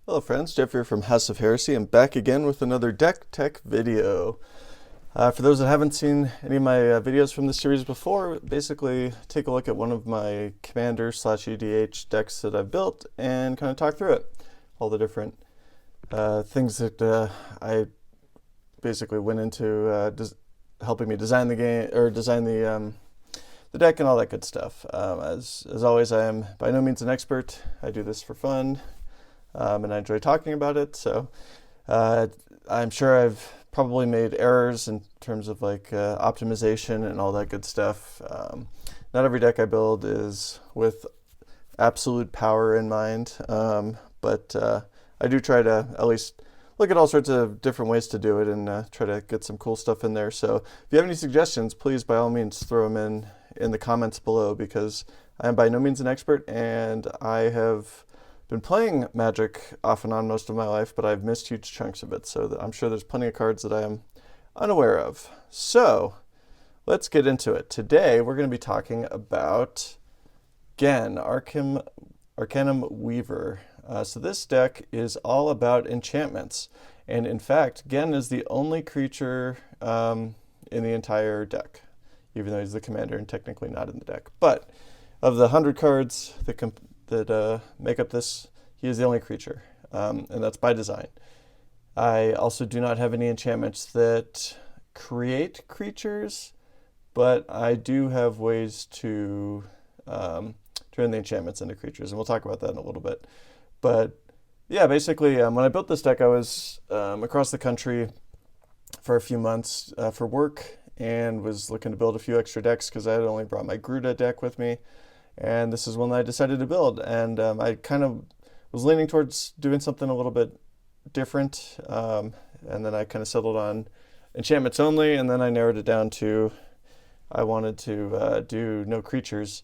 Hello friends, Jeff here from House of Heresy. I'm back again with another deck tech video. For those that haven't seen any of my videos from this series before, basically take a look at one of my commander slash EDH decks that I've built and kind of talk through it. All the different things that I basically went into helping me design the game, or design the deck and all that good stuff. As always, I am by no means an expert. I do this for fun. And I enjoy talking about it, so I'm sure I've probably made errors in terms of like optimization and all that good stuff. Not every deck I build is with absolute power in mind, but I do try to at least look at all sorts of different ways to do it and try to get some cool stuff in there. So if you have any suggestions, please by all means throw them in the comments below, because I am by no means an expert and I have been playing Magic off and on most of my life, but I've missed huge chunks of it, so I'm sure there's plenty of cards that I am unaware of. So let's get into it. Today we're going to be talking about Ghen, Arcanum Weaver. So this deck is all about enchantments, and in fact Ghen is the only creature in the entire deck, even though he's the commander and technically not in the deck. But of the 100 cards that make up this, he is the only creature, and that's by design. I also do not have any enchantments that create creatures, but I do have ways to turn the enchantments into creatures, and we'll talk about that in a little bit. But yeah, basically, when I built this deck, I was across the country for a few months for work, and was looking to build a few extra decks because I had only brought my Gruta deck with me. And this is one that I decided to build, and I kind of was leaning towards doing something a little bit different, and then I kind of settled on enchantments only, and then I narrowed it down to I wanted to do no creatures,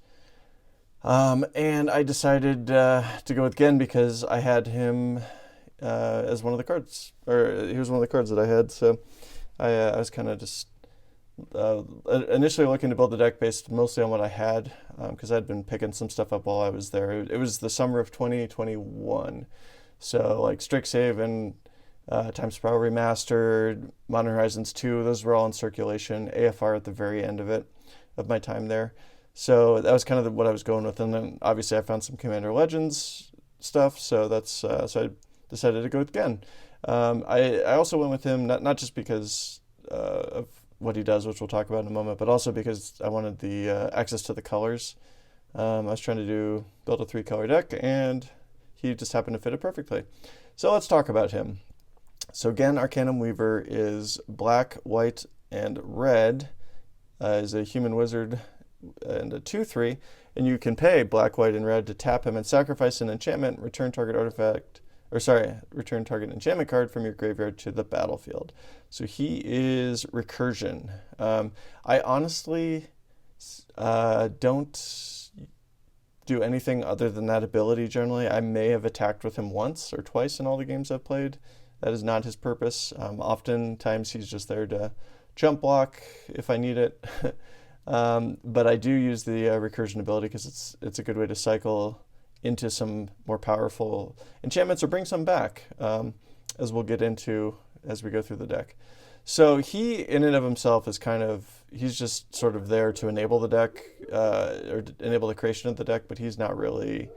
and I decided to go with Ghen because I had him as one of the cards, or he was one of the cards that I had, so I was kind of just initially looking to build the deck based mostly on what I had, because I'd been picking some stuff up while I was there. It was the summer of 2021, so like Strixhaven, Times Prowl Remastered, Modern Horizons 2, those were all in circulation. AFR at the very end of my time there, so that was kind of what I was going with. And then obviously I found some Commander Legends stuff, so that's so I decided to go with Ghen. I also went with him not just because of what he does, which we'll talk about in a moment, but also because I wanted the access to the colors. I was trying to build a 3-color deck, and he just happened to fit it perfectly. So let's talk about him. So Ghen, Arcanum Weaver is black, white, and red. Is a human wizard and a 2/3, and you can pay black, white, and red to tap him and sacrifice an enchantment, return target enchantment card from your graveyard to the battlefield. So he is Recursion. I honestly don't do anything other than that ability generally. I may have attacked with him once or twice in all the games I've played. That is not his purpose. Oftentimes he's just there to jump block if I need it. But I do use the Recursion ability because it's a good way to cycle into some more powerful enchantments or bring some back, as we'll get into as we go through the deck. So he in and of himself is he's just sort of there to enable the deck, or enable the creation of the deck, but he's not really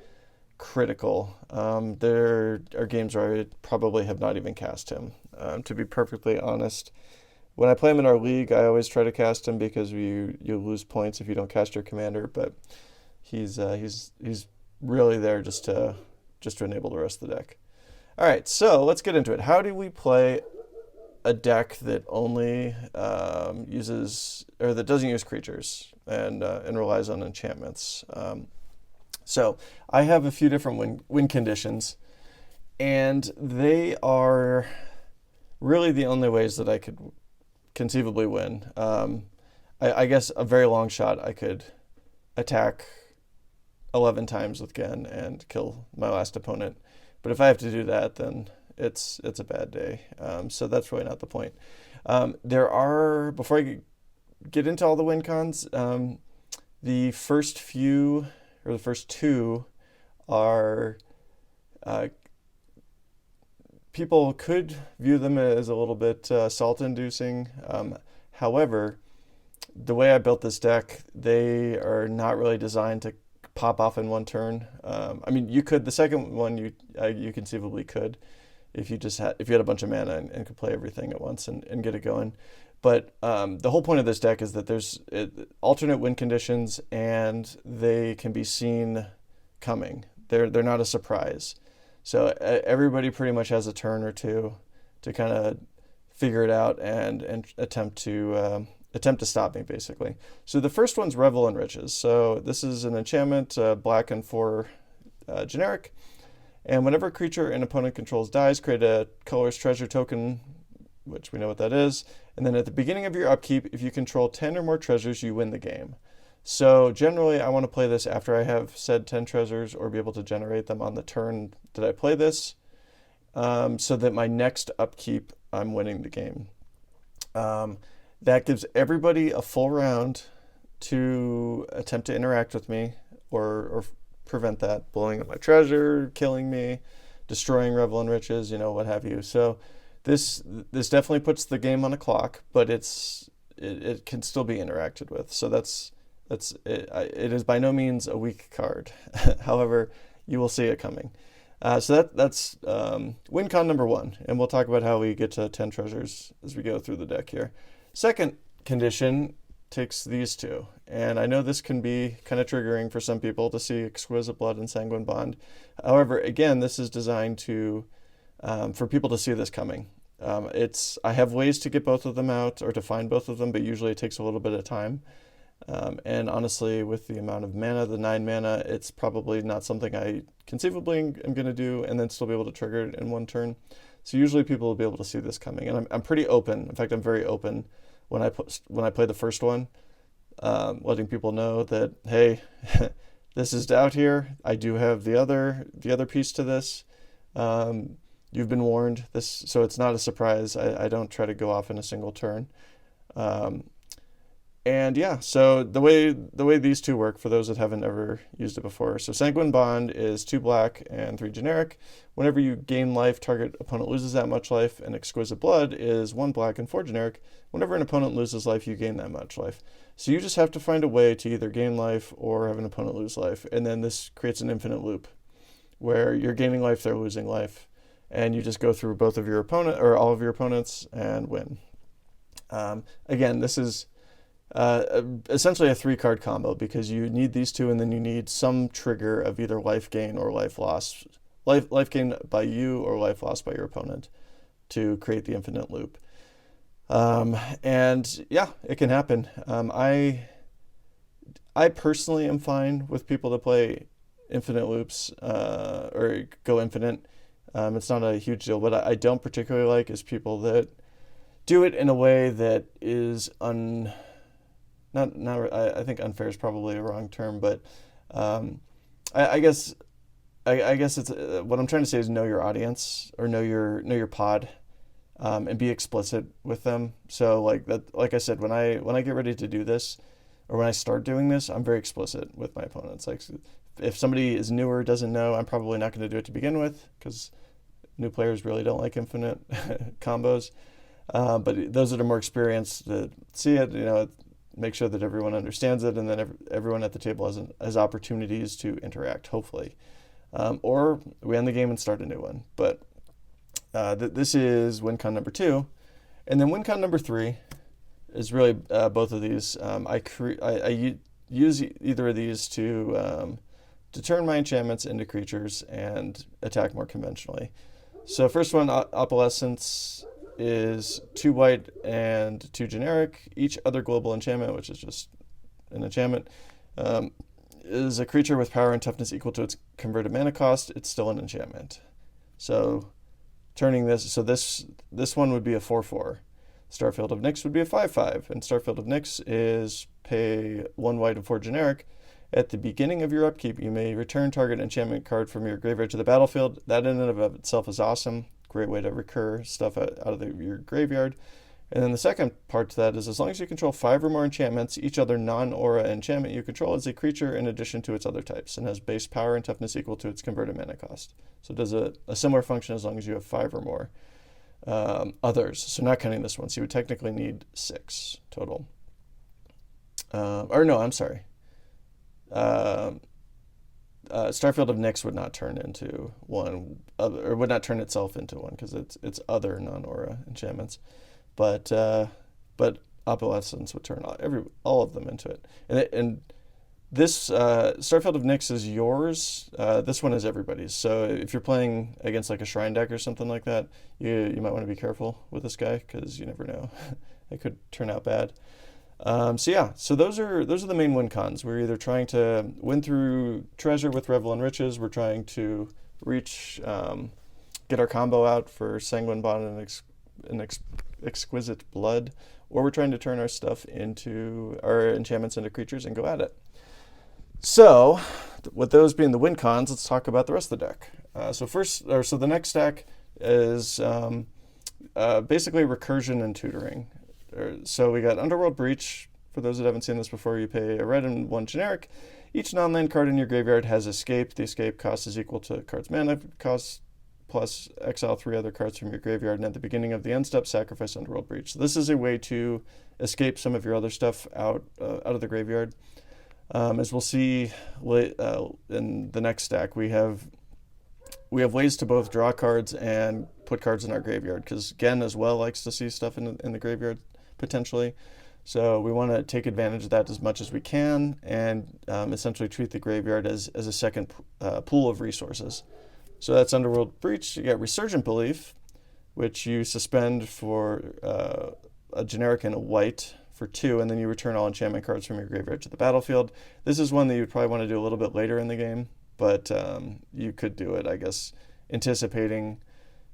critical. There are games where I probably have not even cast him, to be perfectly honest. When I play him in our league, I always try to cast him because you lose points if you don't cast your commander, but he's really there just to enable the rest of the deck. All right, so let's get into it. How do we play a deck that only that doesn't use creatures and relies on enchantments? So I have a few different win conditions, and they are really the only ways that I could conceivably win. I guess a very long shot, I could attack 11 times with Ghen and kill my last opponent. But if I have to do that, then it's a bad day. So that's really not the point. Before I get into all the win cons, the first two are people could view them as a little bit salt-inducing. However, the way I built this deck, they are not really designed to pop off in one turn. I mean, you could, the second one you conceivably could, if you had a bunch of mana and could play everything at once and get it going. But the whole point of this deck is that there's alternate win conditions, and they can be seen coming. They're not a surprise. So everybody pretty much has a turn or two to kind of figure it out and attempt to stop me, basically. So the first one's Revel in Riches. So this is an enchantment, black and 4 generic. And whenever a creature an opponent controls dies, create a colorless treasure token, which we know what that is. And then at the beginning of your upkeep, if you control 10 or more treasures, you win the game. So generally, I want to play this after I have said 10 treasures, or be able to generate them on the turn that I play this, so that my next upkeep, I'm winning the game. That gives everybody a full round to attempt to interact with me, or prevent that, blowing up my treasure, killing me, destroying Revel in Riches, what have you. So this definitely puts the game on a clock, but it can still be interacted with. So it is by no means a weak card. However, you will see it coming. So that's win con number 1, and we'll talk about how we get to 10 treasures as we go through the deck here. Second condition takes these two, and I know this can be kind of triggering for some people to see Exquisite Blood and Sanguine Bond. However, again, this is designed to for people to see this coming. I have ways to get both of them out, or to find both of them, but usually it takes a little bit of time. And honestly, with the amount of mana, the 9 mana, it's probably not something I conceivably am going to do and then still be able to trigger it in one turn. So usually people will be able to see this coming, and I'm pretty open. In fact, I'm very open when I play the first one, letting people know that, hey, this is out here. I do have the other piece to this. You've been warned. So it's not a surprise. I don't try to go off in a single turn. And yeah, so the way these two work, for those that haven't ever used it before. So Sanguine Bond is 2 black and 3 generic. Whenever you gain life, target opponent loses that much life. And Exquisite Blood is 1 black and 4 generic. Whenever an opponent loses life, you gain that much life. So you just have to find a way to either gain life or have an opponent lose life. And then this creates an infinite loop where you're gaining life, they're losing life. And you just go through both of your opponent, or all of your opponents, and win. Again, this is essentially a 3-card combo, because you need these two, and then you need some trigger of either life gain or life loss, life gain by you or life loss by your opponent, to create the infinite loop. And yeah, it can happen. I personally am fine with people that play infinite loops, or go infinite. It's not a huge deal. What I don't particularly like is people that do it in a way that is I think unfair is probably a wrong term, but I guess it's what I'm trying to say is know your audience, or know your pod, and be explicit with them. So like I said, when I get ready to do this, or when I start doing this, I'm very explicit with my opponents. Like, if somebody is newer, doesn't know, I'm probably not going to do it to begin with, because new players really don't like infinite combos. But those that are more experienced that see it, make sure that everyone understands it, and then everyone at the table has opportunities to interact, hopefully. Or we end the game and start a new one. But this is win con number 2. And then win con number 3 is really both of these. I use either of these to turn my enchantments into creatures and attack more conventionally. So first one, Opalescence, is 2 white and 2 generic. Each other global enchantment, which is just an enchantment, is a creature with power and toughness equal to its converted mana cost. It's still an enchantment. So turning this, this one would be a 4/4. Starfield of Nyx would be a 5/5, and Starfield of Nyx is pay 1 white and 4 generic. At the beginning of your upkeep, you may return target enchantment card from your graveyard to the battlefield. That in and of itself is awesome. Great way to recur stuff out of your graveyard. And then the second part to that is as long as you control 5 or more enchantments, each other non-aura enchantment you control is a creature in addition to its other types and has base power and toughness equal to its converted mana cost. So it does a similar function as long as you have 5 or more others. So not counting this one. So you would technically need 6 total. Or no, I'm sorry. Starfield of Nyx would not turn into one, or would not turn itself into one because it's other non-aura enchantments. But Opalescence would turn all of them into it. And this Starfield of Nyx is yours. This one is everybody's. So if you're playing against like a shrine deck or something like that, you might want to be careful with this guy because you never know. It could turn out bad. So those are the main win cons. We're either trying to win through treasure with Revel and Riches. We're trying to reach, get our combo out for Sanguine Bond and Exquisite Blood, or we're trying to turn our stuff into our enchantments into creatures and go at it. So, with those being the win cons, let's talk about the rest of the deck. So the next stack is basically recursion and tutoring. So we got Underworld Breach. For those that haven't seen this before, you pay a red and 1 generic. Each non-land card in your graveyard has escape. The escape cost is equal to the card's mana cost plus exile 3 other cards from your graveyard, and at the beginning of the end step, sacrifice Underworld Breach. So this is a way to escape some of your other stuff out of the graveyard. As we'll see in the next stack, we have ways to both draw cards and put cards in our graveyard, because Ghen as well likes to see stuff in the graveyard potentially. So we want to take advantage of that as much as we can and essentially treat the graveyard as a second pool of resources. So that's Underworld Breach. You got Resurgent Belief, which you suspend for a generic and a white for 2, and then you return all enchantment cards from your graveyard to the battlefield. This is one that you'd probably want to do a little bit later in the game, but you could do it, I guess, anticipating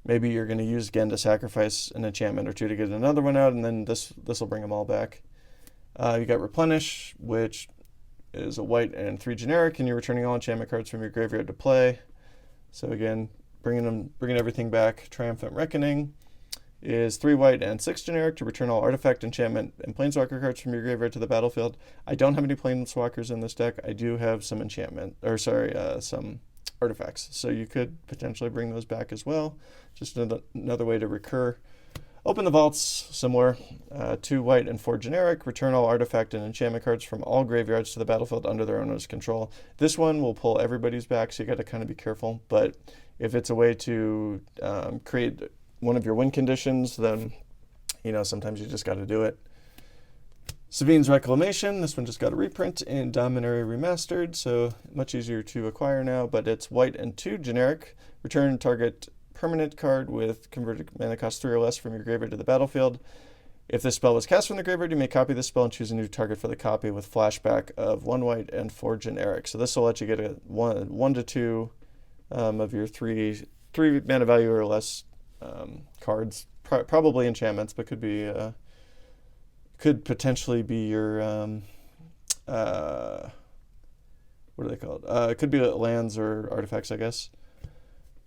maybe you're going to use Ghen to sacrifice an enchantment or 2 to get another one out, and then this will bring them all back. You got Replenish, which is a white and 3 generic, and you're returning all enchantment cards from your graveyard to play. So again, bringing everything back. Triumphant Reckoning is 3 white and 6 generic to return all artifact, enchantment, and planeswalker cards from your graveyard to the battlefield. I don't have any planeswalkers in this deck. I do have some some artifacts. So you could potentially bring those back as well. Just another way to recur. Open the Vaults, similar. 2 white and 4 generic. Return all artifact and enchantment cards from all graveyards to the battlefield under their owner's control. This one will pull everybody's back, so you got to kind of be careful. But if it's a way to create one of your win conditions, then sometimes you just got to do it. Savine's Reclamation. This one just got a reprint in Dominaria Remastered, so much easier to acquire now. But it's white and 2 generic. Return target permanent card with converted mana cost 3 or less from your graveyard to the battlefield. If this spell was cast from the graveyard, you may copy this spell and choose a new target for the copy with flashback of 1 white and 4 generic. So this will let you get a 1 to 2 of your 3 mana value or less cards. Probably enchantments, but could potentially be your what are they called? It could be lands or artifacts, I guess.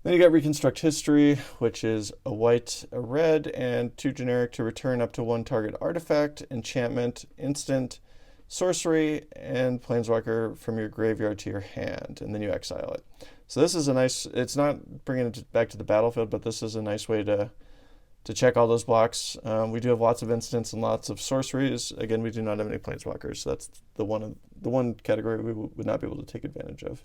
Then you got Reconstruct History, which is a white, a red, and 2 generic to return up to 1 target artifact, enchantment, instant, sorcery, and planeswalker from your graveyard to your hand, and then you exile it. So this is a nice, it's not bringing it back to the battlefield, but this is a nice way to check all those blocks. We do have lots of instants and lots of sorceries. Again, we do not have any planeswalkers, so that's the one category we would not be able to take advantage of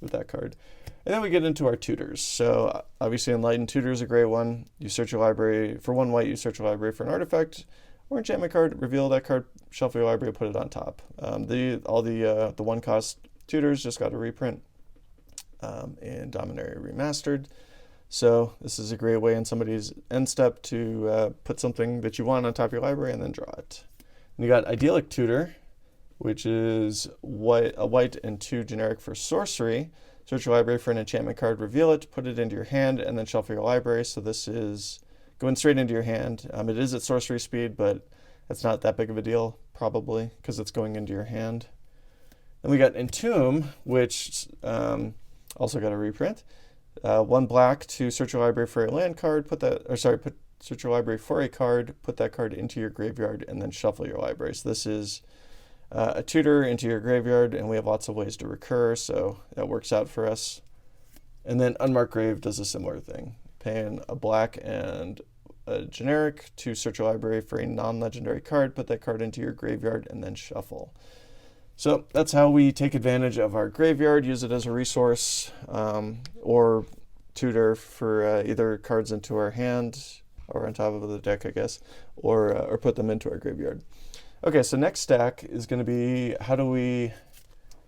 with that card. And then we get into our tutors. So obviously Enlightened Tutor is a great one. You search your library for 1 white, you search your library for an artifact or enchantment card, reveal that card, shuffle your library, put it on top. The 1 cost tutors just got a reprint in Dominaria Remastered. So this is a great way in somebody's end step to put something that you want on top of your library and then draw it. And you got Idyllic Tutor, which is a white and 2 generic for sorcery. Search your library for an enchantment card, reveal it, put it into your hand, and then shuffle your library. So this is going straight into your hand. It is at sorcery speed, but it's not that big of a deal, probably, because it's going into your hand. Then we got Entomb, which also got a reprint. 1 black to search your library for a land card, search your library for a card, put that card into your graveyard, and then shuffle your library. So this is a tutor into your graveyard, and we have lots of ways to recur, so that works out for us. And then Unmarked Grave does a similar thing. Paying a black and a generic to search your library for a non-legendary card, put that card into your graveyard, and then shuffle. So that's how we take advantage of our graveyard, use it as a resource, or tutor for either cards into our hand, or on top of the deck, I guess, or put them into our graveyard. Okay, so next stack is going to be how do we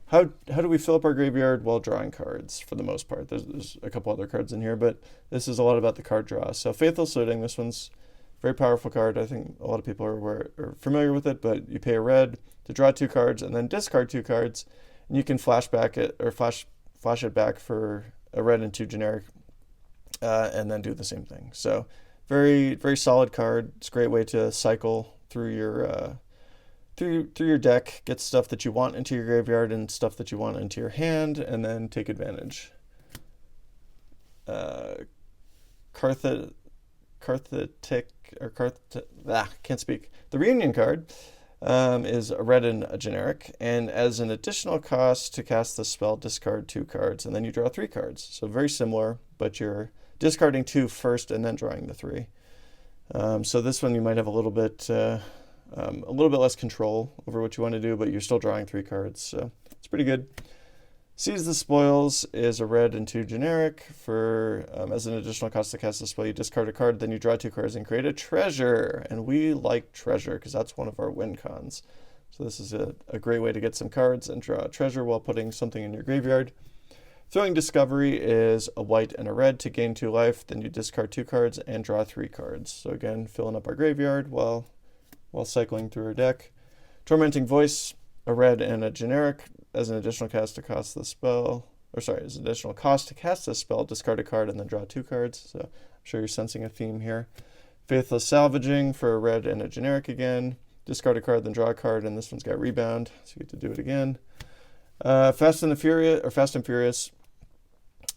fill up our graveyard while drawing cards for the most part. There's a couple other cards in here, but this is a lot about the card draw. So Faithless Looting, this one's a very powerful card. I think a lot of people are familiar with it, but you pay a red to draw 2 cards and then discard 2 cards, and you can flash it back for a red and 2 generic, and then do the same thing. So very, very solid card. It's a great way to cycle through your deck, get stuff that you want into your graveyard and stuff that you want into your hand, and then take advantage. Can't speak. The Reunion card is a red and a generic, and as an additional cost to cast the spell, discard 2 cards, and then you draw 3 cards. So very similar, but you're discarding 2 first and then drawing the 3. So this one you might have a little bit less control over what you want to do, but you're still drawing 3 cards, so it's pretty good. Seize the Spoils is a red and 2 generic. For as an additional cost to cast the spell, you discard a card, then you draw 2 cards and create a treasure. And we like treasure because that's one of our win cons. So this is a great way to get some cards and draw a treasure while putting something in your graveyard. Thrilling Discovery is a white and a red to gain 2 life, then you discard 2 cards and draw 3 cards. So again, filling up our graveyard while cycling through our deck. Tormenting Voice, a red and a generic. As an additional cost to cast the spell, discard a card and then draw 2 cards. So I'm sure you're sensing a theme here. Faithless Salvaging for a red and a generic again. Discard a card, then draw a card, and this one's got rebound, so you get to do it again. Fast and Furious.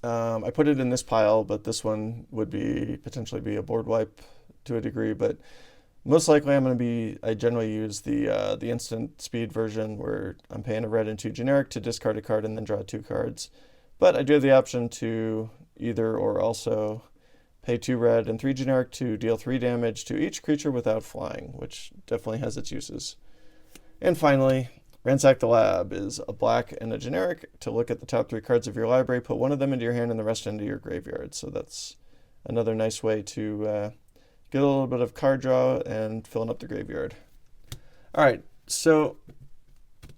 I put it in this pile, but this one would potentially be a board wipe to a degree, but most likely I generally use the instant speed version where I'm paying a red and 2 generic to discard a card and then draw 2 cards. But I do have the option to either or also pay 2 red and 3 generic to deal 3 damage to each creature without flying, which definitely has its uses. And finally, Ransack the Lab is a black and a generic to look at the top 3 cards of your library, put one of them into your hand and the rest into your graveyard. So that's another nice way to get a little bit of card draw and filling up the graveyard. All right, so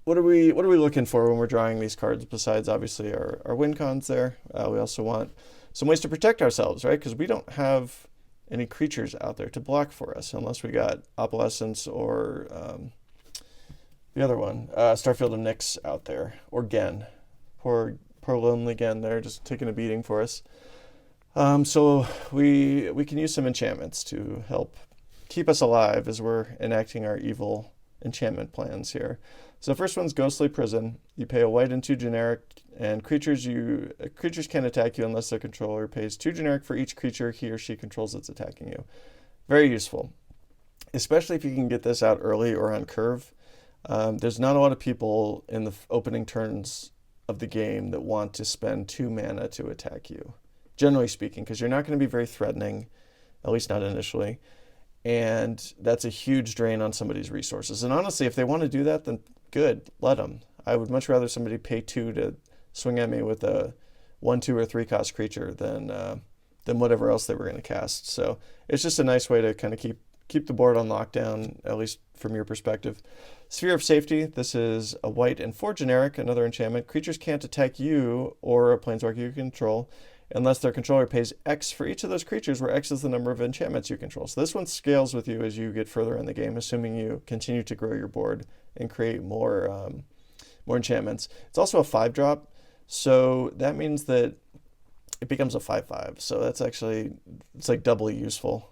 what are we looking for when we're drawing these cards besides obviously our win cons there? We also want some ways to protect ourselves, right? Because we don't have any creatures out there to block for us unless we got Opalescence or the other one, Starfield of Nyx out there, or Ghen. Poor lonely Ghen there, just taking a beating for us. So we can use some enchantments to help keep us alive as we're enacting our evil enchantment plans here. So the first one's Ghostly Prison. You pay a white and 2 generic, and creatures can't attack you unless their controller pays 2 generic for each creature he or she controls that's attacking you. Very useful, especially if you can get this out early or on curve. There's not a lot of people in the opening turns of the game that want to spend 2 mana to attack you, generally speaking, because you're not going to be very threatening, at least not initially, and that's a huge drain on somebody's resources. And honestly, if they want to do that, then good, let them. I would much rather somebody pay 2 to swing at me with a 1, 2, or 3 cost creature than whatever else they were going to cast. So it's just a nice way to kind of keep the board on lockdown, at least from your perspective. Sphere of Safety, this is a white and 4 generic, another enchantment. Creatures can't attack you or a planeswalker you control unless their controller pays X for each of those creatures, where X is the number of enchantments you control. So this one scales with you as you get further in the game, assuming you continue to grow your board and create more enchantments. It's also a 5-drop, so that means that it becomes a 5/5. So that's actually, it's like doubly useful.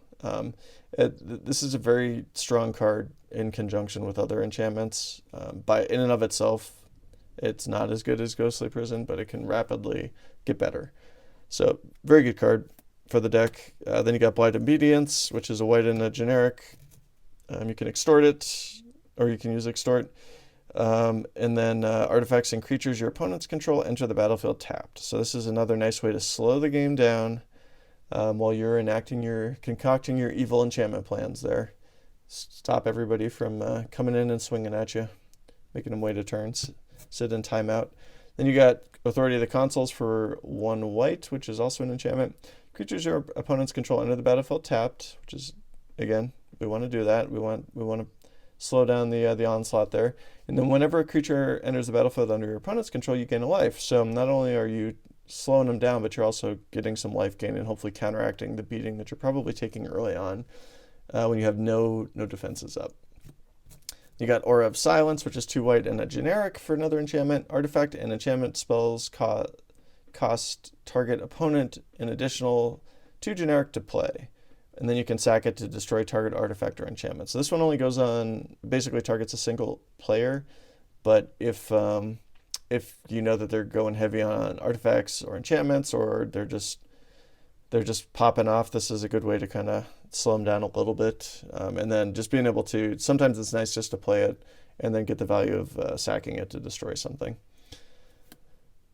This is a very strong card in conjunction with other enchantments. In and of itself, it's not as good as Ghostly Prison, but it can rapidly get better. So very good card for the deck. Then you got Blind Obedience, which is a white and a generic. You can extort it, or you can use extort. And then artifacts and creatures your opponents control enter the battlefield tapped. So this is another nice way to slow the game down while you're concocting your evil enchantment plans there. Stop everybody from coming in and swinging at you, making them wait a turn, sit in timeout. Then you got Authority of the Consuls for 1 white, which is also an enchantment. Creatures your opponents control enter the battlefield tapped, which is, again, we want to do that. We want to slow down the onslaught there. And then whenever a creature enters the battlefield under your opponent's control, you gain a life. So not only are you slowing them down, but you're also getting some life gain and hopefully counteracting the beating that you're probably taking early on when you have no defenses up. You got Aura of Silence, which is 2 white and a generic for another enchantment. Artifact and enchantment spells cost target opponent an additional 2 generic to play. And then you can sack it to destroy target artifact or enchantment. So this one only goes on, basically targets a single player. But if you know that they're going heavy on artifacts or enchantments, or they're just popping off, this is a good way to kind of slow them down a little bit. And then just being able to, sometimes it's nice just to play it and then get the value of sacking it to destroy something.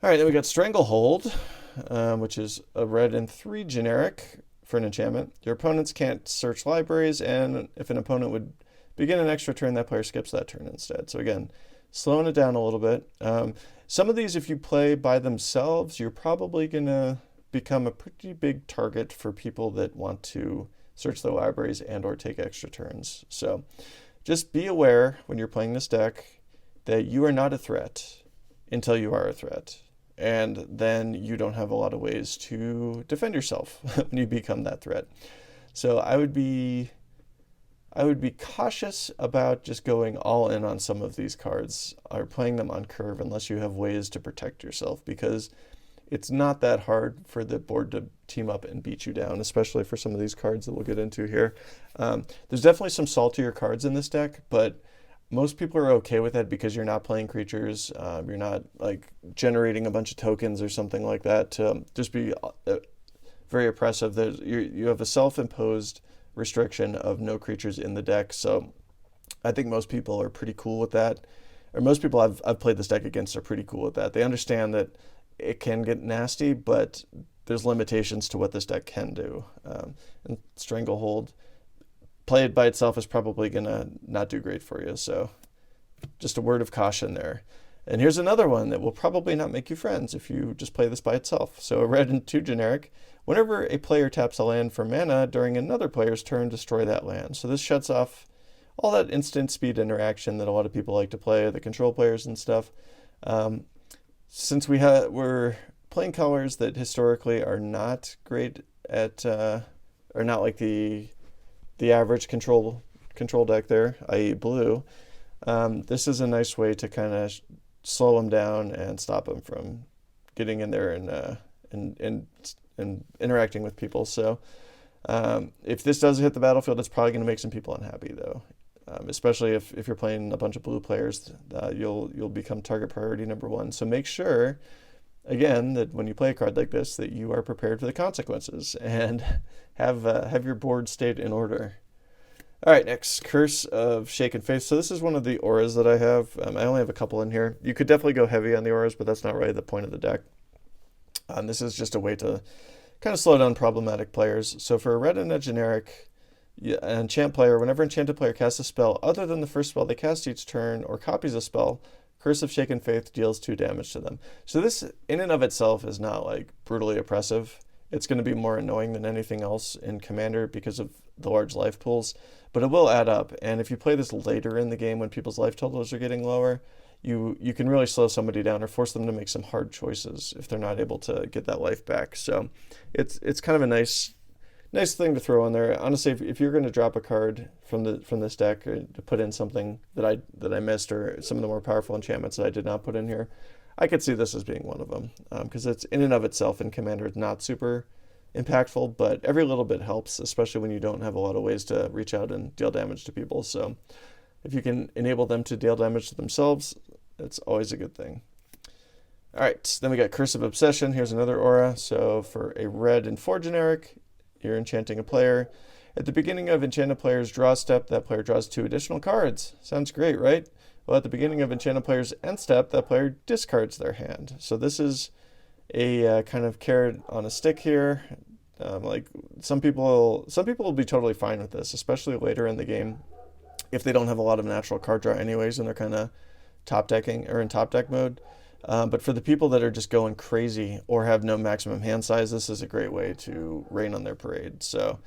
All right, then we got Stranglehold, which is a red and 3 generic for an enchantment. Your opponents can't search libraries, and if an opponent would begin an extra turn, that player skips that turn instead. So again, slowing it down a little bit. Some of these, if you play by themselves, you're probably going to become a pretty big target for people that want to search the libraries and or take extra turns. So just be aware when you're playing this deck that you are not a threat until you are a threat. And then you don't have a lot of ways to defend yourself when you become that threat. So I would be cautious about just going all in on some of these cards or playing them on curve unless you have ways to protect yourself, because it's not that hard for the board to team up and beat you down, especially for some of these cards that we'll get into here. There's definitely some saltier cards in this deck, but most people are okay with that because you're not playing creatures. You're not like generating a bunch of tokens or something like that to just be very oppressive. You have a self-imposed restriction of no creatures in the deck. So I think most people are pretty cool with that. Or most people I've played this deck against are pretty cool with that. They understand that it can get nasty, but there's limitations to what this deck can do. And Stranglehold, played by itself, is probably going to not do great for you. So just a word of caution there. And here's another one that will probably not make you friends if you just play this by itself. So a red and 2 generic. Whenever a player taps a land for mana during another player's turn, destroy that land. So this shuts off all that instant speed interaction that a lot of people like to play, the control players and stuff. Since we're playing colors that historically are not great at, are not like the average control deck there, i.e. blue, this is a nice way to kind of slow them down and stop them from getting in there and interacting with people. So if this does hit the battlefield, it's probably going to make some people unhappy, though. Especially if you're playing a bunch of blue players, you'll become target priority number 1. So make sure, again, that when you play a card like this, that you are prepared for the consequences and have your board state in order. All right, next, Curse of Shaken Faith. So this is one of the auras that I have. I only have a couple in here. You could definitely go heavy on the auras, but that's not really the point of the deck. This is just a way to kind of slow down problematic players. So for a red and a generic, an enchant player, whenever enchanted player casts a spell other than the first spell they cast each turn or copies a spell, Curse of Shaken Faith deals 2 damage to them. So this in and of itself is not like brutally oppressive. It's going to be more annoying than anything else in Commander because of the large life pools, but it will add up. And if you play this later in the game when people's life totals are getting lower, you can really slow somebody down or force them to make some hard choices if they're not able to get that life back. So it's kind of a nice thing to throw in there. Honestly, if you're going to drop a card from this deck to put in something that I missed, or some of the more powerful enchantments that I did not put in here, I could see this as being one of them, because it's in and of itself in Commander is not super impactful, but every little bit helps, especially when you don't have a lot of ways to reach out and deal damage to people. So if you can enable them to deal damage to themselves, it's always a good thing. All right, then we got Curse of Obsession. Here's another aura. So for a red and 4 generic, you're enchanting a player. At the beginning of enchanted player's draw step, that player draws 2 additional cards. Sounds great, right? Well, at the beginning of enchanted player's end step, that player discards their hand. So this is a kind of carrot on a stick here. Like some people will be totally fine with this, especially later in the game, if they don't have a lot of natural card draw anyways, and they're kind of top decking or in top deck mode. But for the people that are just going crazy or have no maximum hand size, this is a great way to rain on their parade. So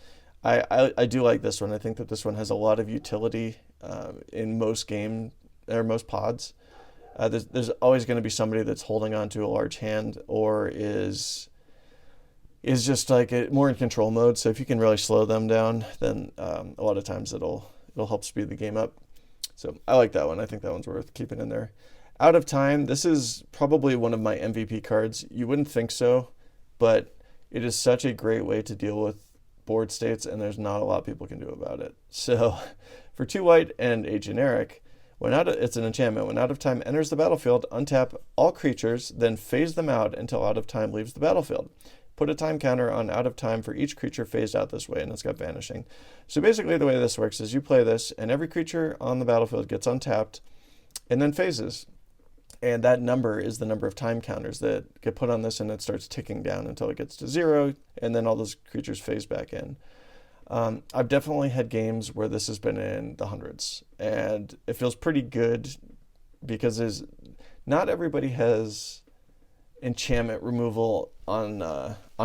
I do like this one. I think that this one has a lot of utility in most game or most pods. There's always going to be somebody that's holding on to a large hand or is just like more in control mode. So if you can really slow them down, then a lot of times it'll help speed the game up. So I like that one. I think that one's worth keeping in there. Out of Time, this is probably one of my MVP cards. You wouldn't think so, but it is such a great way to deal with board states, and there's not a lot people can do about it. So for 2 white and a generic, it's an enchantment. When Out of Time enters the battlefield, untap all creatures, then phase them out until Out of Time leaves the battlefield. Put a time counter on Out of Time for each creature phased out this way, and it's got Vanishing. So basically the way this works is you play this, and every creature on the battlefield gets untapped and then phases. And that number is the number of time counters that get put on this, and it starts ticking down until it gets to 0, and then all those creatures phase back in. I've definitely had games where this has been in the hundreds, and it feels pretty good because not everybody has enchantment removal on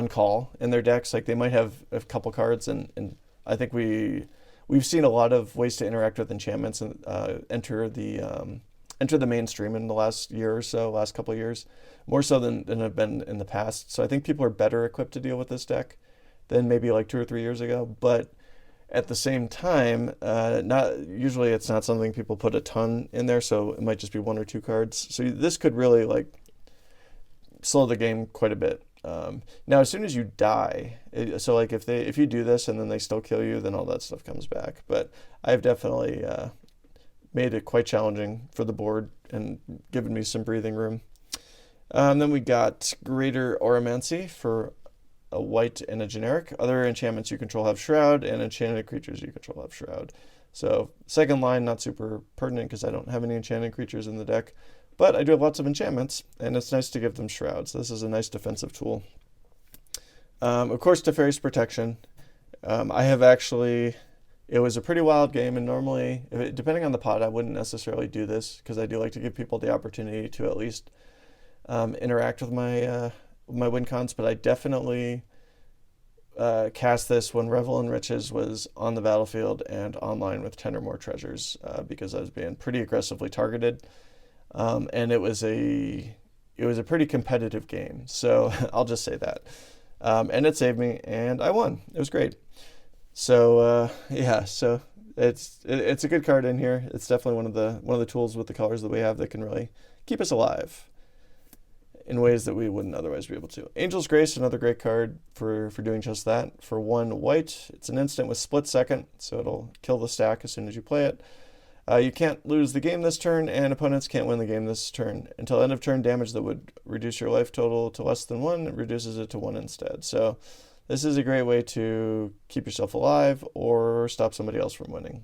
call in their decks. Like they might have a couple cards, and I think we've seen a lot of ways to interact with enchantments and enter the mainstream in the last year or so, last couple of years, more so than have been in the past. So I think people are better equipped to deal with this deck than maybe like 2 or 3 years ago. But at the same time, usually it's not something people put a ton in there, so it might just be 1 or 2 cards. So this could really like slow the game quite a bit. Now, as soon as you die, so like if you do this and then they still kill you, then all that stuff comes back. But I've definitely made it quite challenging for the board and given me some breathing room. Then we got Greater Auramancy for a white and a generic. Other enchantments you control have Shroud, and enchanted creatures you control have Shroud. So second line, not super pertinent because I don't have any enchanted creatures in the deck, but I do have lots of enchantments, and it's nice to give them Shrouds. This is a nice defensive tool. Of course, Teferi's Protection. I have actually... It was a pretty wild game, and normally, depending on the pod, I wouldn't necessarily do this because I do like to give people the opportunity to at least interact with my win cons, but I definitely cast this when Revel in Riches was on the battlefield and online with 10 or more treasures because I was being pretty aggressively targeted, and it was a pretty competitive game, so I'll just say that. And it saved me, and I won. It was great. So yeah, so it's a good card in here. It's definitely one of the tools with the colors that we have that can really keep us alive in ways that we wouldn't otherwise be able to. Angel's Grace, another great card for doing just that. For 1 white, it's an instant with split second, so it'll kill the stack as soon as you play it. You can't lose the game this turn, and opponents can't win the game this turn. Until end of turn, damage that would reduce your life total to less than 1, it reduces it to 1 instead. So this is a great way to keep yourself alive or stop somebody else from winning.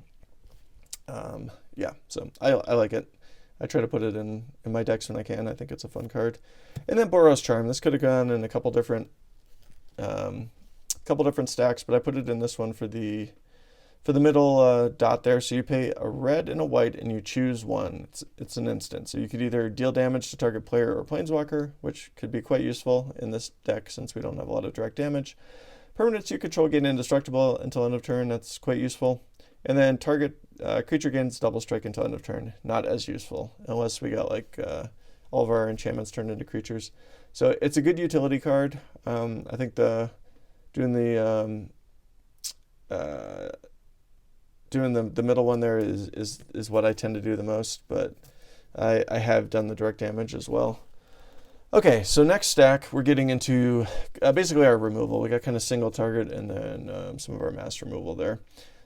Yeah, so I like it. I try to put it in my decks when I can. I think it's a fun card. And then Boros Charm. This could have gone in a couple different stacks, but I put it in this one for the middle dot there. So you pay a red and a white, and you choose one. It's an instant. So you could either deal damage to target player or planeswalker, which could be quite useful in this deck since we don't have a lot of direct damage. Permanents you control gain indestructible until end of turn. That's quite useful. And then target creature gains double strike until end of turn. Not as useful unless we got like all of our enchantments turned into creatures. So it's a good utility card. I think doing the middle one there is what I tend to do the most, but I have done the direct damage as well. Okay, so next stack, we're getting into basically our removal. We got kind of single target and then some of our mass removal there.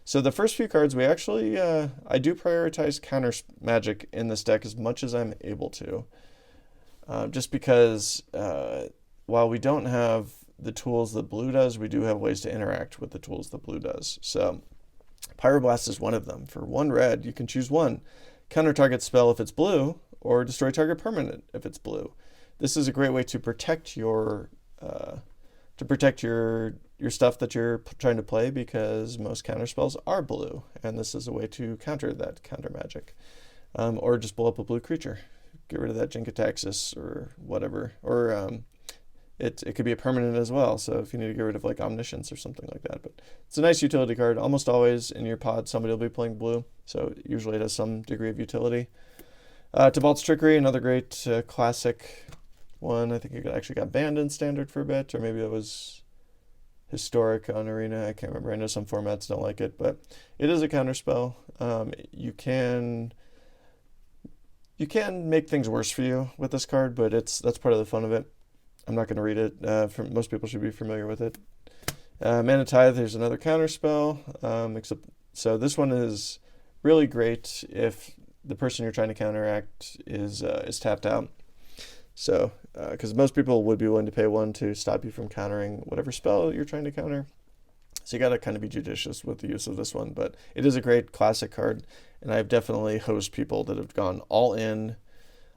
So the first few cards, we actually, I do prioritize counter magic in this deck as much as I'm able to. just because while we don't have the tools that blue does, we do have ways to interact with the tools that blue does. So Pyroblast is one of them. For 1 red, you can choose one. Counter target spell if it's blue, or destroy target permanent if it's blue. This is a great way to protect your stuff that you're trying to play, because most counter spells are blue, and this is a way to counter that counter magic. Or just blow up a blue creature. Get rid of that Jinkataxis or whatever. Or it could be a permanent as well, so if you need to get rid of like Omniscience or something like that. But it's a nice utility card. Almost always in your pod somebody will be playing blue, so usually it has some degree of utility. Tibalt's Trickery, another great classic one. I think it actually got banned in Standard for a bit, or maybe it was Historic on Arena. I can't remember. I know some formats don't like it, but it is a counter spell. You can make things worse for you with this card, but that's part of the fun of it. I'm not going to read it. Most people should be familiar with it. Mana Tithe, there's another counter spell. So this one is really great if the person you're trying to counteract is tapped out. So, because most people would be willing to pay 1 to stop you from countering whatever spell you're trying to counter. So you got to kind of be judicious with the use of this one, but it is a great classic card, and I've definitely hosed people that have gone all in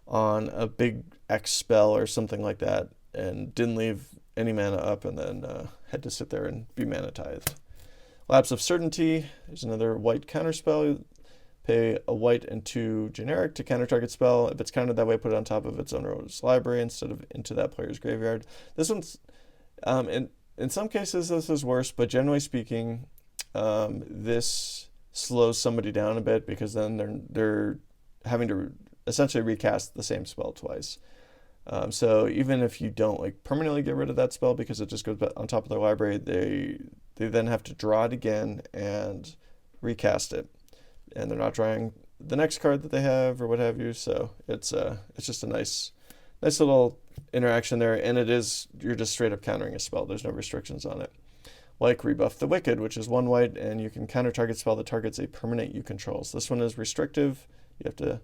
on a big X spell or something like that and didn't leave any mana up, and then had to sit there and be mana tithed. Lapse of Certainty, there's another white counter spell. Pay a white and 2 generic to counter target spell. If it's countered that way, put it on top of its owner's library instead of into that player's graveyard. This one's, in some cases this is worse, but generally speaking, this slows somebody down a bit, because then they're having to essentially recast the same spell twice. So even if you don't like permanently get rid of that spell because it just goes on top of their library, they then have to draw it again and recast it, and they're not drawing the next card that they have or what have you. So it's just a nice little interaction there, and you're just straight up countering a spell. There's no restrictions on it. Like Rebuff the Wicked, which is 1 white, and you can counter target spell that targets a permanent you control. So this one is restrictive. You have to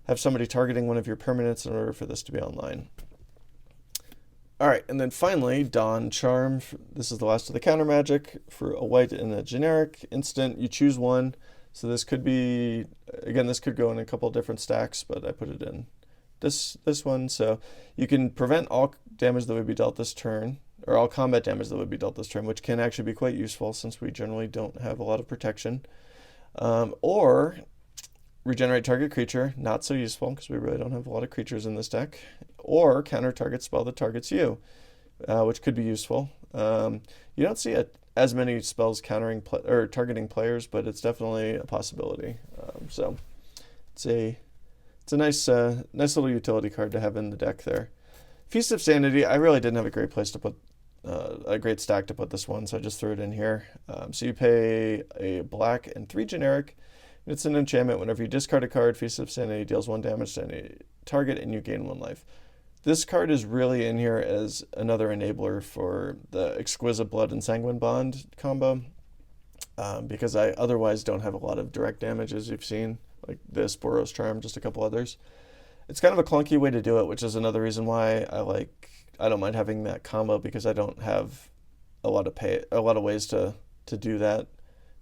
have somebody targeting one of your permanents in order for this to be online. All right, and then finally, Dawn Charm. This is the last of the counter magic. For a white and a generic instant, you choose one. So this could be, again, this could go in a couple different stacks, but I put it in this one. So you can prevent all damage that would be dealt this turn, or all combat damage that would be dealt this turn, which can actually be quite useful since we generally don't have a lot of protection. Or regenerate target creature, not so useful because we really don't have a lot of creatures in this deck. Or counter target spell that targets you, which could be useful. You don't see as many spells countering or targeting players, but it's definitely a possibility. So it's a nice little utility card to have in the deck there. Feast of Sanity, I really didn't have a great place to put a great stack to put this one, so I just threw it in here. So you pay a black and 3 generic. It's an enchantment. Whenever you discard a card, Feast of Sanity deals 1 damage to any target, and you gain 1 life. This card is really in here as another enabler for the Exquisite Blood and Sanguine Bond combo, because I otherwise don't have a lot of direct damage, as you've seen, like this, Boros Charm, just a couple others. It's kind of a clunky way to do it, which is another reason why I don't mind having that combo, because I don't have a lot of ways to do that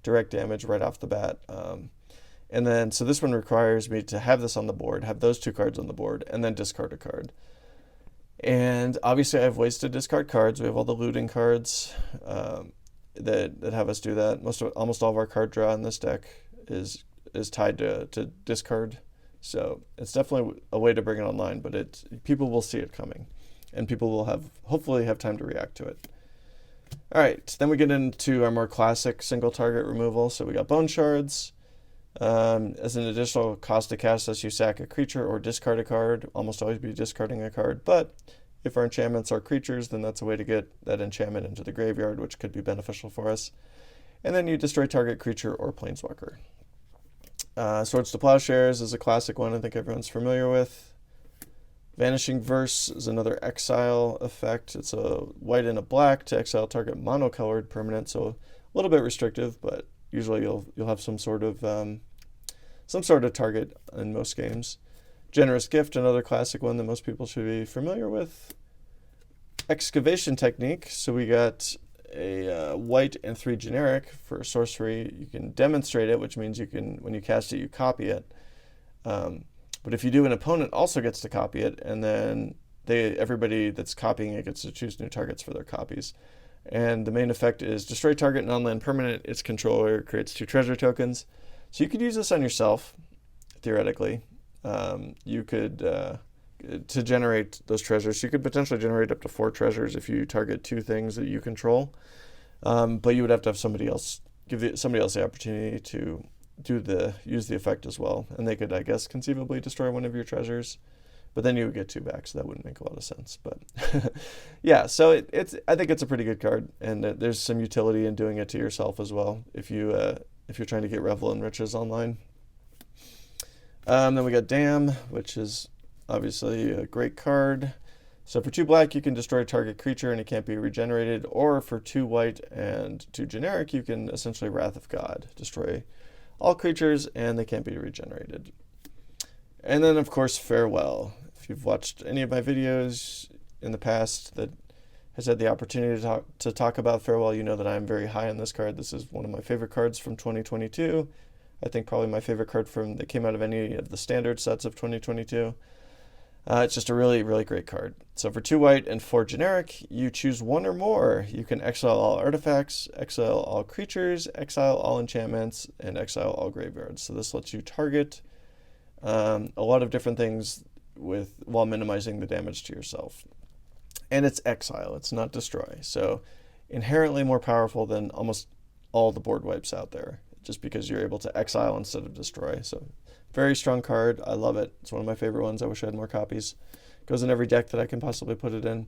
direct damage right off the bat. And then, so this one requires me to have this on the board, have those 2 cards on the board, and then discard a card. And obviously I have ways to discard cards. We have all the looting cards that have us do that. Almost all of our card draw in this deck is tied to discard. So it's definitely a way to bring it online, but people will see it coming, and people will hopefully have time to react to it. All right, then we get into our more classic single target removal. So we got Bone Shards. As an additional cost to cast this, you sack a creature or discard a card. Almost always be discarding a card, but if our enchantments are creatures, then that's a way to get that enchantment into the graveyard, which could be beneficial for us. And then you destroy target creature or planeswalker. Swords to Plowshares is a classic one I think everyone's familiar with. Vanishing Verse is another exile effect. It's a white and a black to exile target monocolored permanent, so a little bit restrictive, but usually you'll have some sort of target in most games. Generous Gift, another classic one that most people should be familiar with. Excavation Technique, so we got a white and 3 generic for sorcery. You can demonstrate it, which means you can, when you cast it, you copy it. But if you do, an opponent also gets to copy it, and then everybody that's copying it gets to choose new targets for their copies. And the main effect is destroy target non-land permanent. Its controller creates 2 treasure tokens. So you could use this on yourself, theoretically. You could, to generate those treasures, you could potentially generate up to 4 treasures if you target 2 things that you control. But you would have to have somebody else, somebody else the opportunity to use the effect as well. And they could, I guess, conceivably destroy one of your treasures. But then you would get 2 back, so that wouldn't make a lot of sense. But yeah, so I think it's a pretty good card, and there's some utility in doing it to yourself as well if you're trying to get Revel and Riches online. Then we got Dam, which is obviously a great card. So for 2 black, you can destroy a target creature and it can't be regenerated. Or for 2 white and 2 generic, you can essentially Wrath of God, destroy all creatures and they can't be regenerated. And then, of course, Farewell. If you've watched any of my videos in the past that has had the opportunity to talk about Farewell, you know that I'm very high on this card. This is one of my favorite cards from 2022. I think probably my favorite card that came out of any of the standard sets of 2022. It's just a really, really great card. So for 2 white and 4 generic, you choose 1 or more. You can exile all artifacts, exile all creatures, exile all enchantments, and exile all graveyards. So this lets you target a lot of different things while minimizing the damage to yourself. And it's exile, it's not destroy. So inherently more powerful than almost all the board wipes out there, just because you're able to exile instead of destroy. So very strong card. I love it. It's one of my favorite ones. I wish I had more copies. Goes in every deck that I can possibly put it in.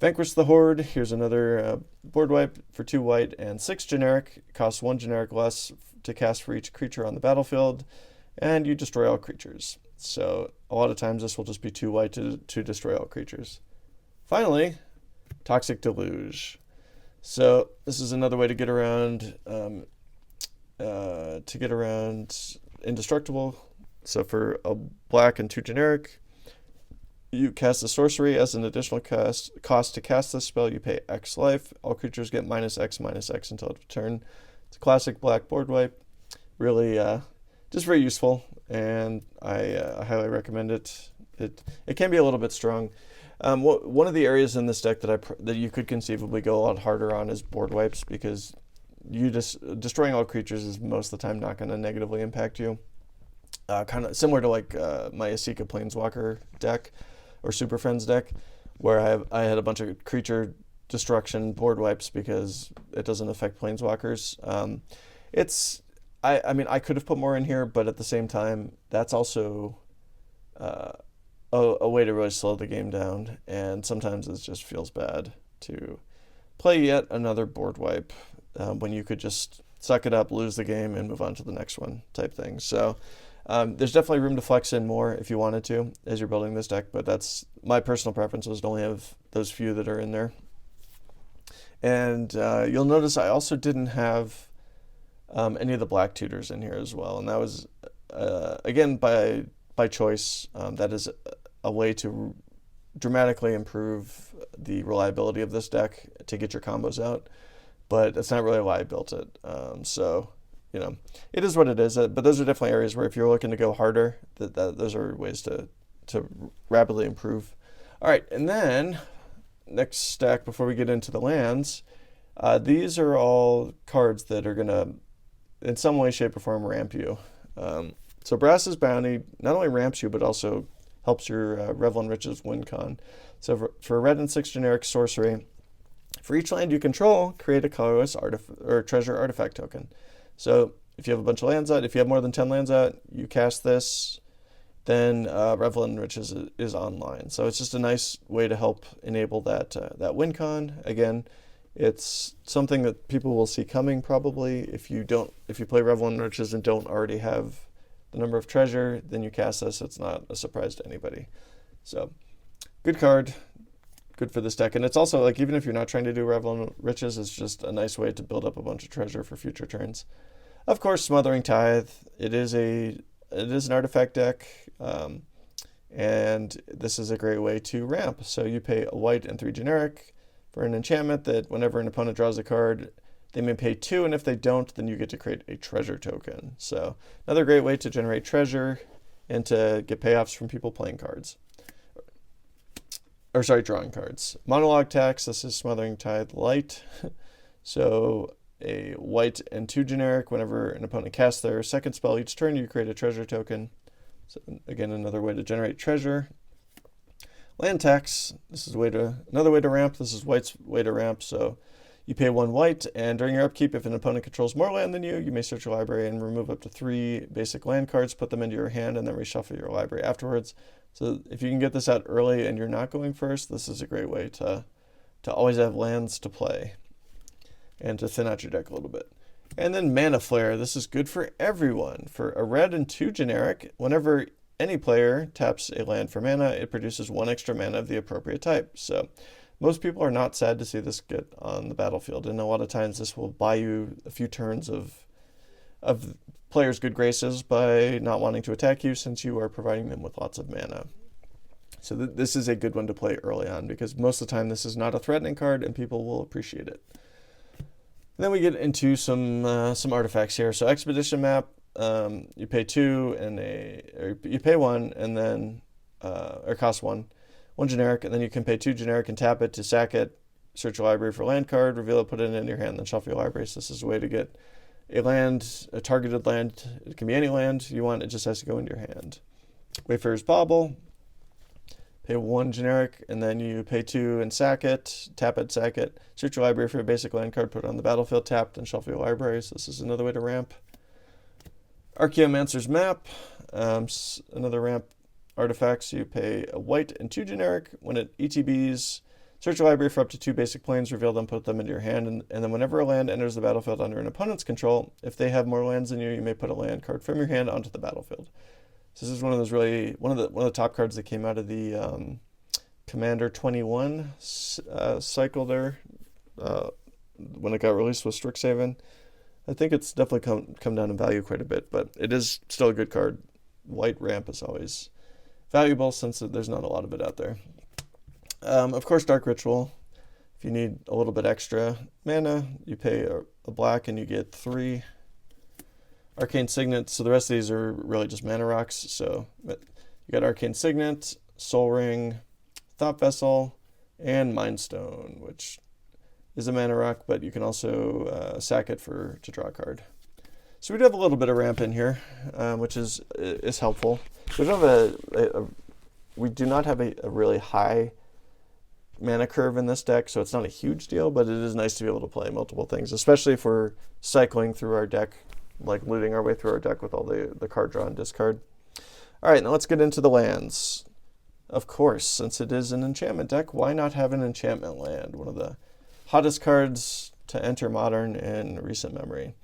Vanquish the Horde. Here's another board wipe for 2 white and 6 generic. It costs 1 generic less to cast for each creature on the battlefield. And you destroy all creatures. So a lot of times this will just be 2 white to destroy all creatures. Finally, Toxic Deluge. So this is another way to get around Indestructible. So for a black and 2 generic, you cast a sorcery. As an additional cost to cast this spell, you pay X life. All creatures get -X until its turn. It's a classic black board wipe. Really just very useful, and I highly recommend it. It can be a little bit strong. One of the areas in this deck that you could conceivably go a lot harder on is board wipes, because you destroying all creatures is most of the time not going to negatively impact you. Kind of similar to like my Asika Planeswalker deck or Super Friends deck, where I had a bunch of creature destruction board wipes because it doesn't affect Planeswalkers. I mean, I could have put more in here, but at the same time, that's also a way to really slow the game down, and sometimes it just feels bad to play yet another board wipe when you could just suck it up, lose the game, and move on to the next one type thing. So there's definitely room to flex in more if you wanted to as you're building this deck, but that's my personal preference, was to only have those few that are in there. And you'll notice I also didn't have any of the black tutors in here as well, and that was again by choice. That is a way to dramatically improve the reliability of this deck to get your combos out, but that's not really why I built it. So you know, it is what it is. But those are definitely areas where if you're looking to go harder, those are ways to rapidly improve. All right, and then next stack before we get into the lands, these are all cards that are gonna, in some way, shape, or form, ramp you. So Brass's Bounty not only ramps you, but also helps your Revel and Riches win con. So for a red and 6 generic sorcery, for each land you control, create a colorless treasure artifact token. So if you have a bunch of lands out, if you have more than 10 lands out, you cast this, then Revel and Riches is online. So it's just a nice way to help enable that win con. Again, it's something that people will see coming probably. If you play Revel and Riches and don't already have the number of treasure, then you cast this. It's not a surprise to anybody. So good card, good for this deck. And it's also like, even if you're not trying to do Revel and Riches, it's just a nice way to build up a bunch of treasure for future turns. Of course, Smothering Tithe. It is an artifact deck. and this is a great way to ramp. So you pay a white and 3 generic for an enchantment that whenever an opponent draws a card, they may pay 2, and if they don't, then you get to create a treasure token. So another great way to generate treasure and to get payoffs from people playing cards. Or sorry, drawing cards. Monologue tax, this is Smothering Tithe Light. So a white and 2 generic, whenever an opponent casts their second spell each turn, you create a treasure token. So again, another way to generate treasure. Land tax, this is another way to ramp. This is white's way to ramp. So you pay 1 white, and during your upkeep, if an opponent controls more land than you may search your library and remove up to 3 basic land cards, put them into your hand, and then reshuffle your library afterwards. So if you can get this out early and you're not going first, this is a great way to always have lands to play and to thin out your deck a little bit. And then Mana Flare, this is good for everyone. For a red and 2 generic, whenever any player taps a land for mana, it produces 1 extra mana of the appropriate type. So most people are not sad to see this get on the battlefield, and a lot of times this will buy you a few turns of players' good graces by not wanting to attack you, since you are providing them with lots of mana. So this is a good one to play early on, because most of the time this is not a threatening card and people will appreciate it. And then we get into some artifacts here. So Expedition Map, you pay 2 or you pay 1 and then or cost 1 generic, and then you can pay 2 generic and tap it to sack it, search your library for a land card, reveal it, put it in your hand, then shuffle your library. So this is a way to get a targeted land. It can be any land you want, it just has to go into your hand. Wayfarer's Bauble, pay 1 generic, and then you pay 2 and sack it, tap it, sack it, search your library for a basic land card, put it on the battlefield, tapped, and shuffle your library. So this is another way to ramp. Archaeomancer's Map, another ramp artifact. So you pay a white and 2 generic. When it ETBs, search your library for up to 2 basic planes, reveal them, put them into your hand, and then whenever a land enters the battlefield under an opponent's control, if they have more lands than you may put a land card from your hand onto the battlefield. So this is one of those one of the top cards that came out of the Commander 21 cycle there when it got released with Strixhaven. I think it's definitely come down in value quite a bit, but it is still a good card. White ramp is always valuable since there's not a lot of it out there. Of course, Dark Ritual. If you need a little bit extra mana, you pay a black and you get 3 Arcane Signet. So the rest of these are really just mana rocks. So you got Arcane Signet, Soul Ring, Thought Vessel, and Mind Stone, which is a mana rock, but you can also sack it to draw a card. So we do have a little bit of ramp in here, which is helpful. We do not have a really high mana curve in this deck, so it's not a huge deal, but it is nice to be able to play multiple things, especially if we're cycling through our deck, like looting our way through our deck with all the card draw and discard. All right, now let's get into the lands. Of course, since it is an enchantment deck, why not have an enchantment land? One of the hottest cards to enter Modern in recent memory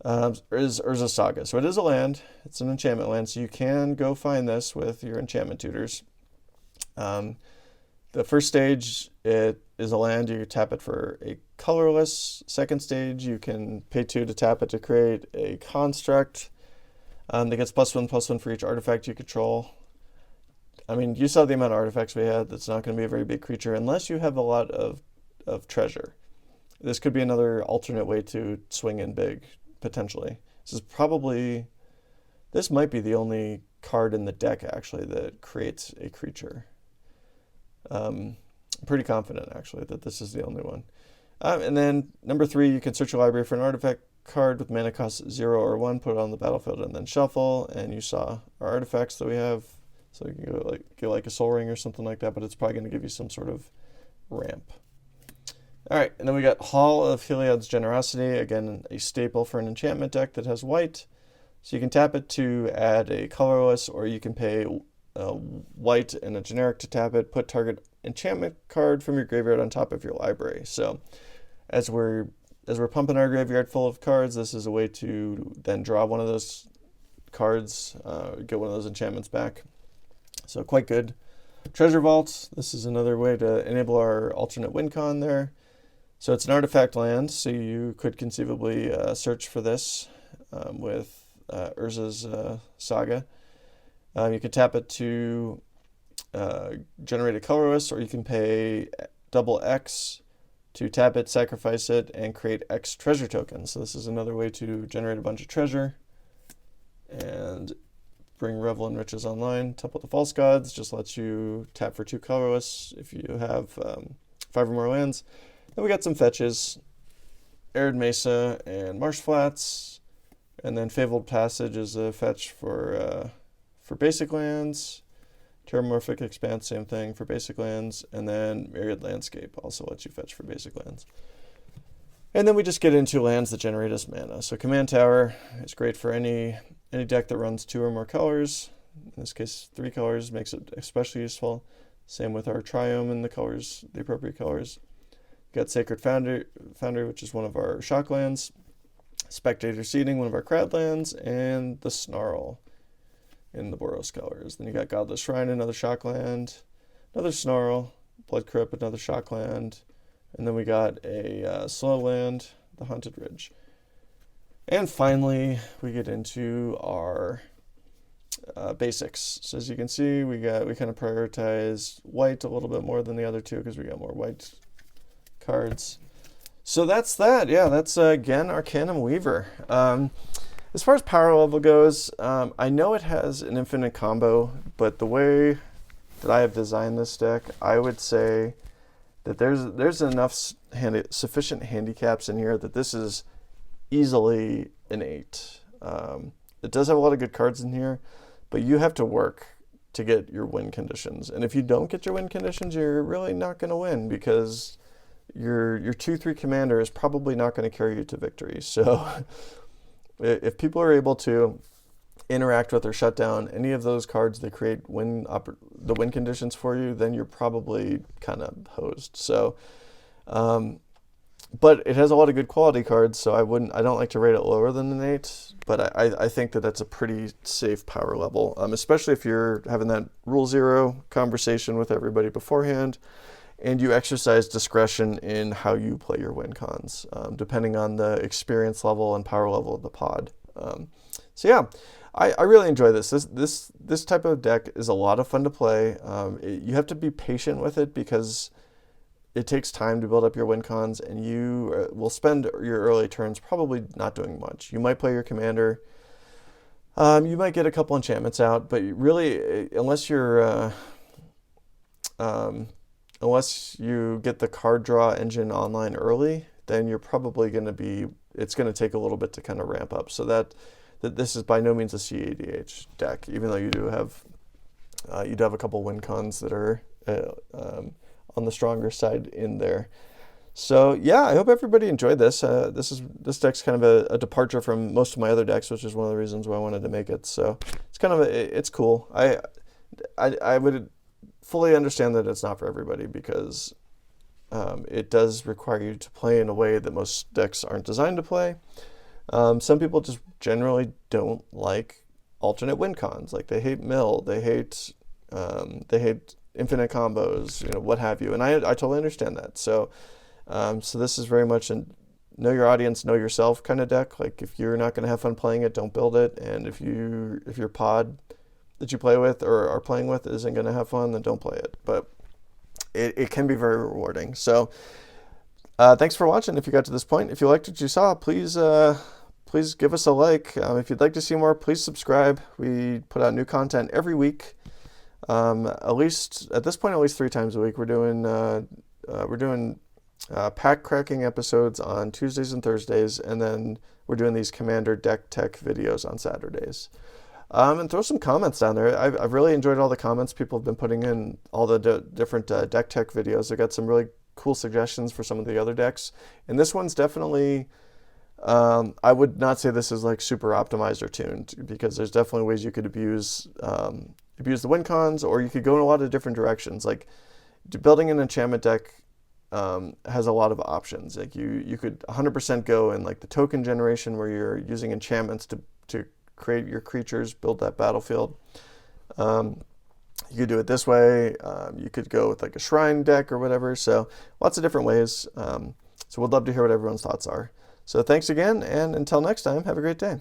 is Urza Saga. So it is a land, it's an enchantment land, so you can go find this with your enchantment tutors. The first stage, it is a land, you tap it for a colorless. Second stage, you can pay 2 to tap it to create a construct that gets +1/+1 for each artifact you control. I mean, you saw the amount of artifacts we had. That's not going to be a very big creature unless you have a lot of treasure. This could be another alternate way to swing in big, potentially. This might be the only card in the deck, actually, that creates a creature. I'm pretty confident, actually, that this is the only one. And then number 3, you can search your library for an artifact card with mana cost 0 or 1, put it on the battlefield, and then shuffle. And you saw our artifacts that we have. So you can get like a Soul Ring or something like that, but it's probably going to give you some sort of ramp. All right, and then we got Hall of Heliod's Generosity, again, a staple for an enchantment deck that has white. So you can tap it to add a colorless, or you can pay white and a generic to tap it, put target enchantment card from your graveyard on top of your library. So as we're pumping our graveyard full of cards, this is a way to then draw one of those cards, get one of those enchantments back. So quite good. Treasure Vault, this is another way to enable our alternate win con there. So it's an artifact land, so you could conceivably search for this with Urza's Saga. You can tap it to generate a colorless, or you can pay double X to tap it, sacrifice it, and create X treasure tokens. So this is another way to generate a bunch of treasure and bring Revel and Riches online. Temple of the False Gods just lets you tap for 2 colorless if you have 5 or more lands. Then we got some fetches, Arid Mesa and Marsh Flats, and then Fabled Passage is a fetch for basic lands. Terramorphic Expanse, same thing for basic lands, and then Myriad Landscape also lets you fetch for basic lands. And then we just get into lands that generate us mana. So Command Tower is great for any deck that runs 2 or more colors. In this case, 3 colors makes it especially useful. Same with our Triome and the appropriate colors. We got Sacred Foundry, which is one of our shock lands. Spectator Seeding, one of our crowd lands, and the Snarl in the Boros colors. Then you got Godless Shrine, another shock land, another Snarl, Blood Crypt, another shock land, and then we got a slow land, the Haunted Ridge. And finally, we get into our basics. So as you can see, we kind of prioritize white a little bit more than the other two because we got more white cards. So that's that. Yeah, that's Ghen Arcanum Weaver. As far as power level goes, I know it has an infinite combo, but the way that I have designed this deck, I would say that there's enough sufficient handicaps in here that this is easily an 8. It does have a lot of good cards in here, but you have to work to get your win conditions. And if you don't get your win conditions, you're really not going to win because your 2/3 commander is probably not going to carry you to victory. So if people are able to interact with or shut down any of those cards that create the win conditions for you, then you're probably kind of hosed. So, but it has a lot of good quality cards, so I don't like to rate it lower than an 8, but I think that that's a pretty safe power level, especially if you're having that rule 0 conversation with everybody beforehand, and you exercise discretion in how you play your win cons, depending on the experience level and power level of the pod. So yeah, I really enjoy this. This type of deck is a lot of fun to play. You have to be patient with it because it takes time to build up your win cons, and you will spend your early turns probably not doing much. You might play your commander. You might get a couple enchantments out, but really, unless you get the card draw engine online early, then you're probably it's going to take a little bit to kind of ramp up. So that this is by no means a CADH deck, even though you do have a couple win cons that are on the stronger side in there. So yeah, I hope everybody enjoyed this. This deck's kind of a departure from most of my other decks, which is one of the reasons why I wanted to make it. So it's cool. I would fully understand that it's not for everybody because it does require you to play in a way that most decks aren't designed to play. Some people just generally don't like alternate win cons. Like they hate mill, they hate infinite combos, what have you. And I totally understand that. So this is very much a know your audience, know yourself kind of deck. Like if you're not going to have fun playing it, don't build it. And if your pod that you play with or are playing with isn't going to have fun, then don't play it. But it can be very rewarding. So thanks for watching. If you got to this point, if you liked what you saw, please give us a like. If you'd like to see more, please subscribe. We put out new content every week. At least at this point, at least 3 times a week. We're doing pack cracking episodes on Tuesdays and Thursdays, and then we're doing these Commander deck tech videos on Saturdays. And throw some comments down there. I've really enjoyed all the comments people have been putting in all the different deck tech videos. I got some really cool suggestions for some of the other decks, and this one's definitely. I would not say this is like super optimized or tuned because there's definitely ways you could abuse the win cons, or you could go in a lot of different directions. Like building an enchantment deck has a lot of options. Like you could 100% go in like the token generation where you're using enchantments to create your creatures, build that battlefield. You could do it this way. You could go with like a shrine deck or whatever. So lots of different ways. So we'd love to hear what everyone's thoughts are. So thanks again, and until next time, have a great day.